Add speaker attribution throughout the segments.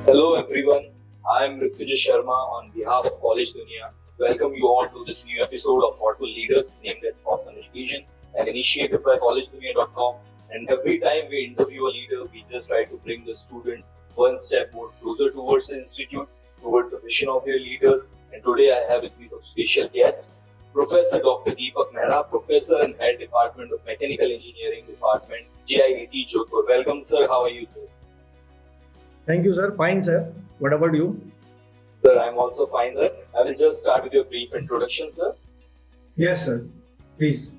Speaker 1: Hello everyone, I am Mrityunjay Sharma on behalf of College Dunia. Welcome you all to this new episode of Thoughtful Leaders named as Thought on Education, an initiative by collegedunia.com. And every time we interview a leader, we just try to bring the students one step more closer towards the institute, towards the vision of their leaders. And today I have with me some special guests, Professor Dr. Deepak Mehra, Professor and Head Department of Mechanical Engineering Department, JIIT Jodhpur. Welcome sir, how are you sir?
Speaker 2: Thank you, sir. Fine, sir. What about you?
Speaker 1: Sir, I'm also fine, sir. I will just start with your brief introduction, sir.
Speaker 2: Yes, sir. Please.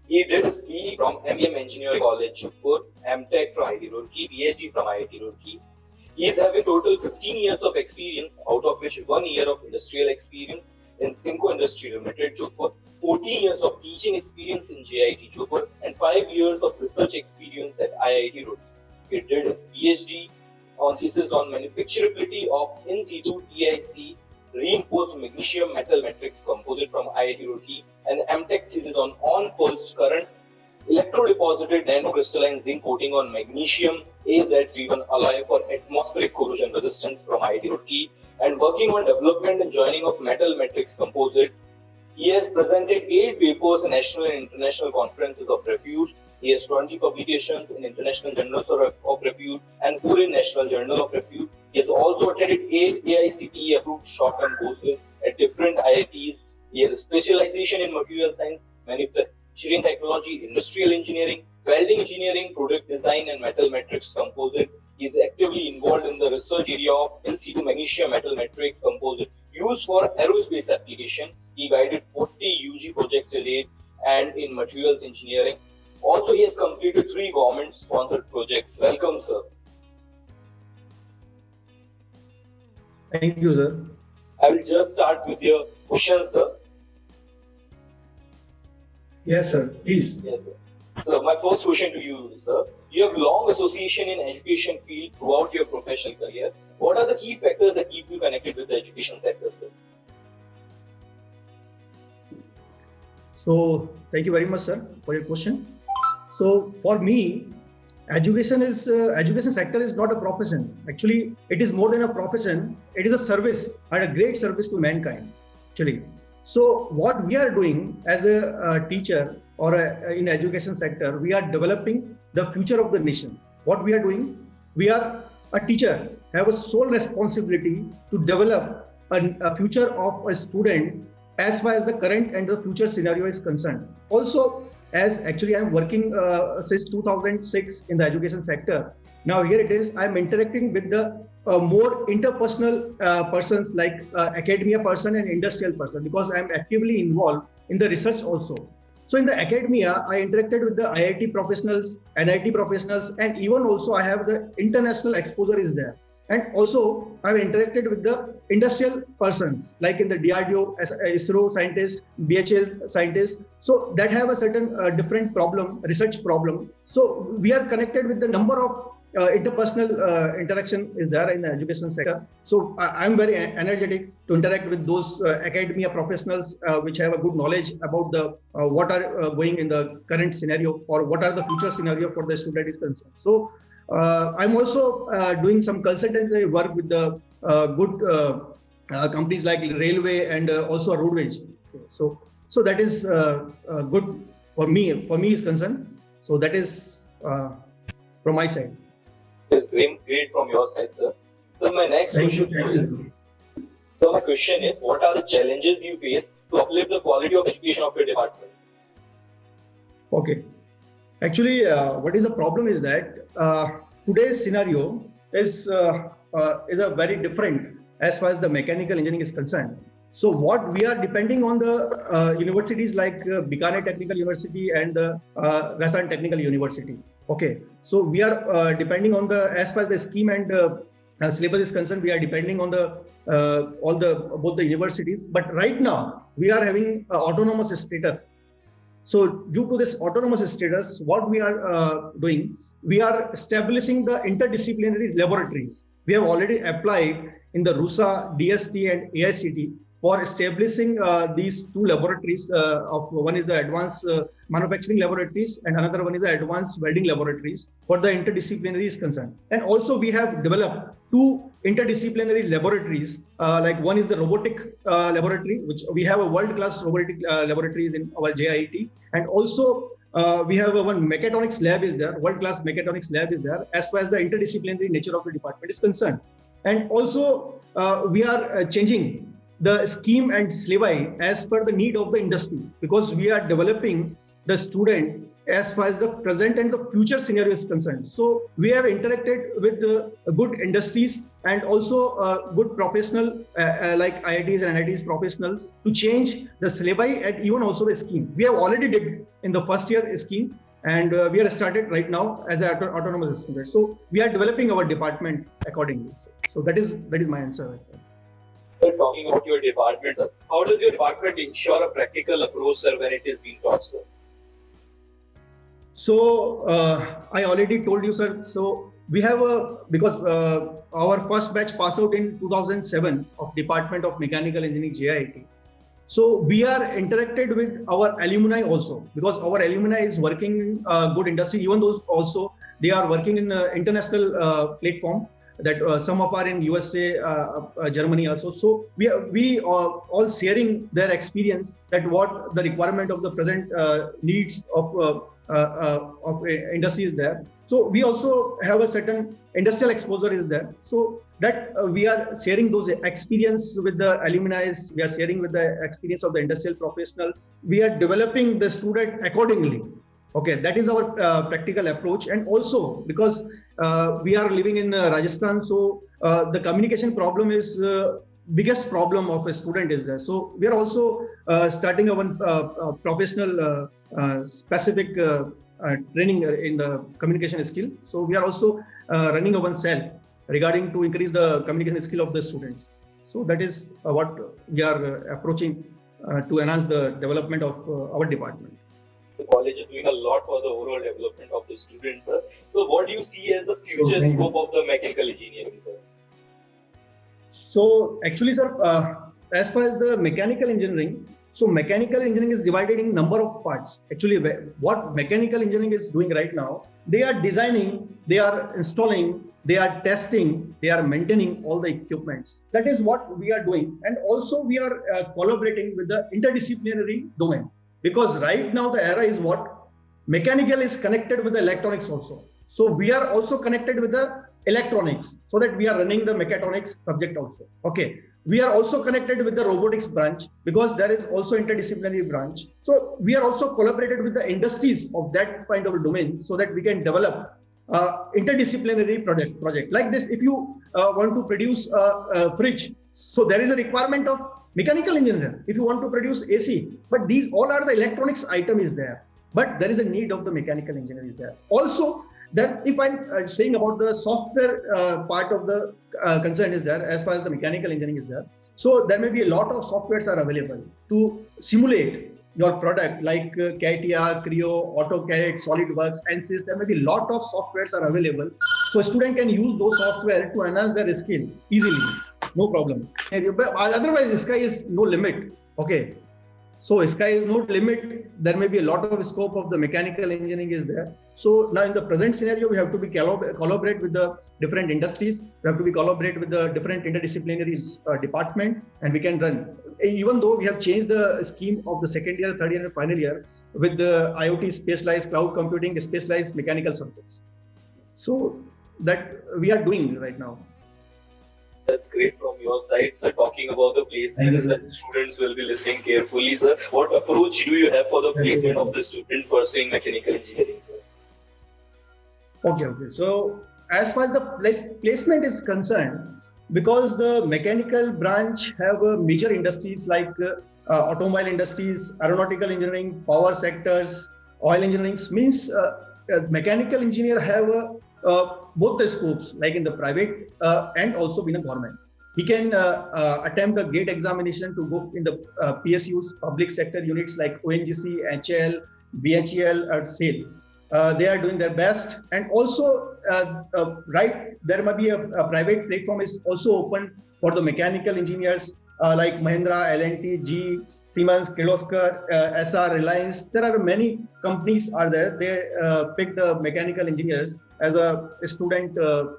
Speaker 1: He did his BE from MEM Engineering College, Jodhpur, MTech from IIT Roorkee, PhD from IIT Roorkee. He is having total 15 years of experience, out of which 1 year of industrial experience in Simco Industry Limited, Jodhpur, 14 years of teaching experience in JIIT Jodhpur, and 5 years of research experience at IIT Roorkee. He did his PhD on thesis on manufacturability of in situ TIC reinforced magnesium metal matrix composite from IIT Roorkee, and MTech thesis on pulsed current electrodeposited nanocrystalline zinc coating on magnesium AZ driven alloy for atmospheric corrosion resistance from IIT Roorkee, and working on development and joining of metal matrix composite. He has presented 8 papers in national and international conferences of repute. He has 20 publications in international journals of repute and 4 in national journal of repute. He has also attended 8 AICTE approved short-term courses at different IITs. He has a specialization in material science, manufacturing technology, industrial engineering, welding engineering, product design, and metal matrix composite. He is actively involved in the research area of in situ magnesium metal matrix composite used for aerospace application. He guided 40 UG projects till date and in materials engineering. Also, he has completed 3 government-sponsored projects. Welcome, sir.
Speaker 2: Thank you, sir.
Speaker 1: I will just start with your questions, sir.
Speaker 2: Yes, sir. Please.
Speaker 1: Yes, sir. So, my first question to you, sir. You have long association in education field throughout your professional career. What are the key factors that keep you connected with the education sector, sir?
Speaker 2: So, thank you very much, sir, for your question. So, for me, education sector is not a profession. Actually, it is more than a profession. It is a service and a great service to mankind. Actually, so what we are doing as a teacher or in education sector, we are developing the future of the nation. What we are doing, we are a teacher have a sole responsibility to develop a future of a student as far as the current and the future scenario is concerned. Also, as actually I'm working since 2006 in the education sector. Now here it is, I'm interacting with the more interpersonal persons like academia person and industrial person, because I'm actively involved in the research also. So in the academia, I interacted with the IIT professionals, NIT professionals, and even also I have the international exposure is there. And also I've interacted with the industrial persons like in the DRDO, ISRO scientists, BHL scientists. So that have a certain different problem, research problem. So we are connected with the number of interpersonal interaction is there in the education sector. So I'm very energetic to interact with those academia professionals which have a good knowledge about the what are going in the current scenario or what are the future scenario for the student is concerned. So I'm also doing some consultancy work with the good companies like railway and also roadways. Okay. So that is good for me. For me is concerned. So that is from my side.
Speaker 1: It's great from your side, sir. So my next question is, so my question is, what are the challenges you face to uplift the quality of education of your department?
Speaker 2: Okay. Actually, what is the problem is that today's scenario is a very different as far as the mechanical engineering is concerned. So what we are depending on the universities like Bikaner Technical University and the Rasan Technical University. Okay, so we are depending on the as far as the scheme and syllabus is concerned. We are depending on the both the universities. But right now we are having autonomous status. So due to this autonomous status, what we are doing, we are establishing the interdisciplinary laboratories. We have already applied in the RUSA, DST and AICT for establishing these 2 laboratories. One is the advanced manufacturing laboratories and another one is the advanced welding laboratories for the interdisciplinary is concerned. And also we have developed 2 interdisciplinary laboratories. Like one is the robotic laboratory, which we have a world-class robotic laboratories in our JIT, and also we have one mechatronics lab is there, world-class mechatronics lab is there, as far as the interdisciplinary nature of the department is concerned. And also we are changing the scheme and syllabi as per the need of the industry, because we are developing the student as far as the present and the future scenario is concerned. So we have interacted with the good industries and also good professional like IITs and NITs professionals to change the syllabi and even also the scheme. We have already did in the first year scheme, and we are started right now as an autonomous student. So we are developing our department accordingly. So that is my answer right now.
Speaker 1: Sir, talking about your department, sir, how does your department ensure a practical approach, sir, when it is being taught, sir?
Speaker 2: So I already told you, sir. So we have because our first batch passed out in 2007 of Department of Mechanical Engineering JIT. So we are interacted with our alumni also, because our alumni is working in good industry, even though also they are working in international platform, that some of are in USA, Germany also. So we are all sharing their experience, that what the requirement of the present needs of industry is there. So we also have a certain industrial exposure is there. So that we are sharing those experience with the alumni, we are sharing with the experience of the industrial professionals. We are developing the student accordingly. Okay, that is our practical approach. And also because we are living in Rajasthan, so the communication problem is biggest problem of a student is there. So we are also starting a professional specific training in the communication skill. So we are also running a one cell regarding to increase the communication skill of the students. So that is what we are approaching to enhance the development of our department.
Speaker 1: The college is doing a lot for the overall development of the students, sir. So what do you see as the future scope of the mechanical engineering, sir?
Speaker 2: So actually, sir, as far as the mechanical engineering, so mechanical engineering is divided in number of parts. Actually, what mechanical engineering is doing right now, they are designing, they are installing, they are testing, they are maintaining all the equipments. That is what we are doing. And also we are collaborating with the interdisciplinary domain, because right now the era is what mechanical is connected with the electronics also. So we are also connected with the electronics, so that we are running the mechatronics subject also. Okay. We are also connected with the robotics branch, because there is also interdisciplinary branch. So we are also collaborated with the industries of that kind of a domain, so that we can develop interdisciplinary project. Like this, if you want to produce a fridge, so there is a requirement of mechanical engineer. If you want to produce AC, but these all are the electronics item is there, but there is a need of the mechanical engineer is there. Also, then if I'm saying about the software part of the concern is there, as far as the mechanical engineering is there. So there may be a lot of softwares are available to simulate your product, like CATIA, Creo, AutoCAD, SolidWorks, ANSYS. There may be a lot of softwares are available. So a student can use those software to enhance their skill easily, no problem. Otherwise, the sky is no limit. Okay. So sky is no limit. There may be a lot of scope of the mechanical engineering is there. So now in the present scenario, we have to be collaborate with the different industries. We have to be collaborate with the different interdisciplinary department, and we can run. Even though we have changed the scheme of the second year, third year, and final year with the IoT, specialized cloud computing, specialized mechanical subjects. So that we are doing right now.
Speaker 1: That's great from your side, sir. Talking about the placements, that students will be listening carefully, sir. What approach do you have for the placement of the students pursuing mechanical engineering, sir?
Speaker 2: Okay. So as far as the placement is concerned, because the mechanical branch have major industries like automobile industries, aeronautical engineering, power sectors, oil engineering, means mechanical engineer have both the scopes, like in the private and also in the government. He can attempt a GATE examination to go in the PSUs, public sector units like ONGC, HAL, BHEL, or SAIL. They are doing their best. And also, right, there may be a private platform is also open for the mechanical engineers like Mahindra, L&T, GE, Siemens, Kirloskar, SR, Reliance. There are many companies are there. They pick the mechanical engineers as a student,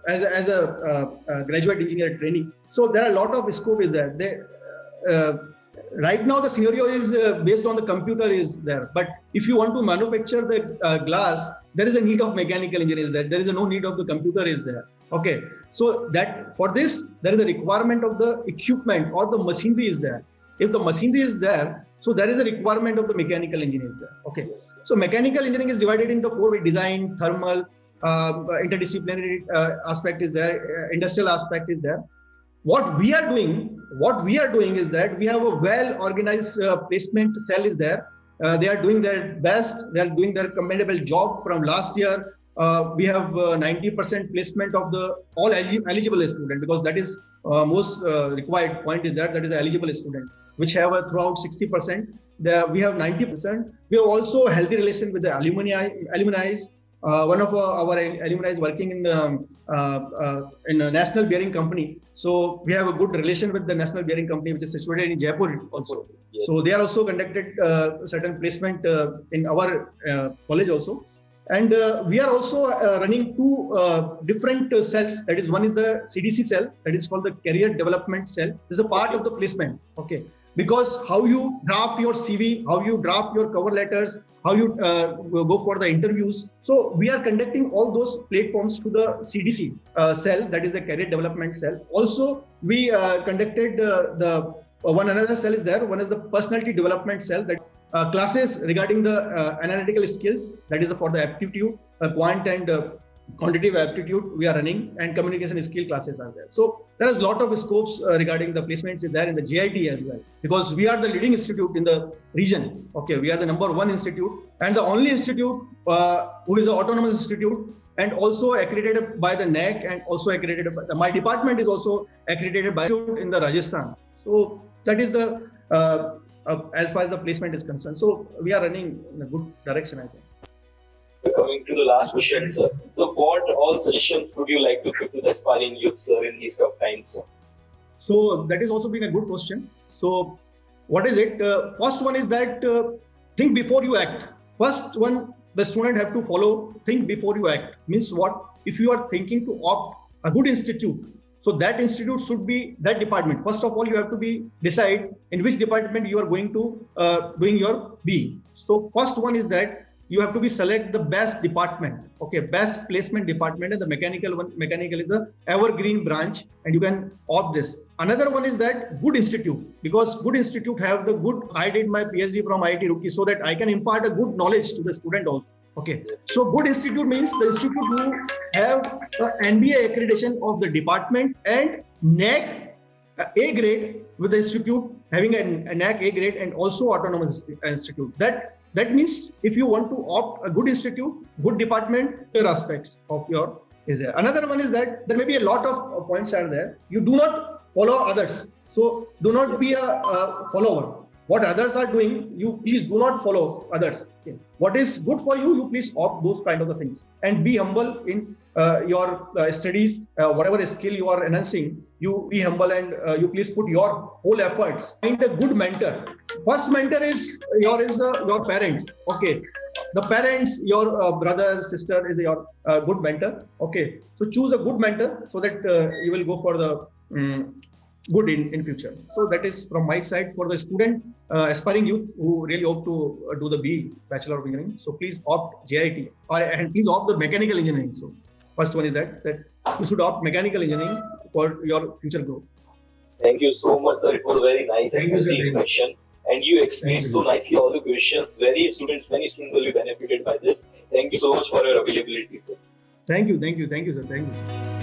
Speaker 2: as a graduate engineer trainee. So there are a lot of scope is there. Right now the scenario is based on the computer is there. But if you want to manufacture the glass, there is a need of mechanical engineers there. There is no need of the computer is there. Okay. So that for this, there is a requirement of the equipment or the machinery is there. If the machinery is there, so there is a requirement of the mechanical engineers there. Okay. So mechanical engineering is divided into four: design, thermal, interdisciplinary aspect is there, industrial aspect is there. What we are doing is that we have a well organized placement cell is there. They are doing their best. They are doing their commendable job. From last year, we have 90% placement of the all eligible student, because that is most required point is that is eligible student, which have throughout 60%. We have 90%. We have also a healthy relation with the alumni. One of our alumni is working in a national bearing company. So we have a good relation with the national bearing company, which is situated in Jaipur also.
Speaker 1: Yes.
Speaker 2: So they are also conducted certain placement in our college also. And we are also running two different cells. That is, one is the CDC cell, that is called the Career Development Cell. This is a part of the placement. Okay. Because how you draft your CV, how you draft your cover letters, how you go for the interviews. So we are conducting all those platforms to the CDC cell, that is the Career Development Cell. Also, we conducted the one another cell is there. One is the Personality Development Cell, that classes regarding the analytical skills, that is for the aptitude, quant and quantitative aptitude we are running, and communication skill classes are there. So there is a lot of scopes regarding the placements is there in the JIT as well, because we are the leading institute in the region. Okay, we are the number one institute and the only institute who is an autonomous institute and also accredited by the NAC, and also accredited by my department is also accredited by in the Rajasthan. So that is the as far as the placement is concerned. So we are running in a good direction, I think.
Speaker 1: Coming to the last question, sir. So, what all suggestions would you like to give to the aspiring youth, sir, in these tough times, sir?
Speaker 2: So that has also been a good question. So what is it? First one is that think before you act. First one, the student have to follow think before you act. Means what? If you are thinking to opt a good institute, so that institute should be that department. First of all, you have to decide in which department you are going to doing your B. So first one is that you have to select the best department. Okay, best placement department, and the mechanical is a evergreen branch, and you can opt this. Another one is that good institute, because good institute have the good. I did my PhD from IIT Roorkee, so that I can impart a good knowledge to the student also. Okay, so good institute means the institute who have NBA accreditation of the department and NAC A grade, with the institute having a NAC A grade and also autonomous institute. That means if you want to opt a good institute, good department, other aspects of your is there. Another one is that there may be a lot of points are there. You do not follow others. So do not be a follower. What others are doing, you please do not follow others. Okay. What is good for you, you please opt those kind of the things, and be humble in your studies. Whatever skill you are enhancing, you be humble, and you please put your whole efforts. Find a good mentor. First mentor is your parents. Okay, the parents, your brother, sister is your good mentor. Okay, so choose a good mentor so that you will go for the good in future. So that is from my side for the student aspiring youth who really hope to do the B, Bachelor of Engineering. So please opt JIT, and please opt the mechanical engineering. So first one is that you should opt mechanical engineering for your future growth.
Speaker 1: Thank you so much, sir. It was a very nice and healthy question. And you explained so nicely all the questions. Many students will be benefited by this. Thank you so much for your availability, sir.
Speaker 2: Thank you, sir. Thank you, sir.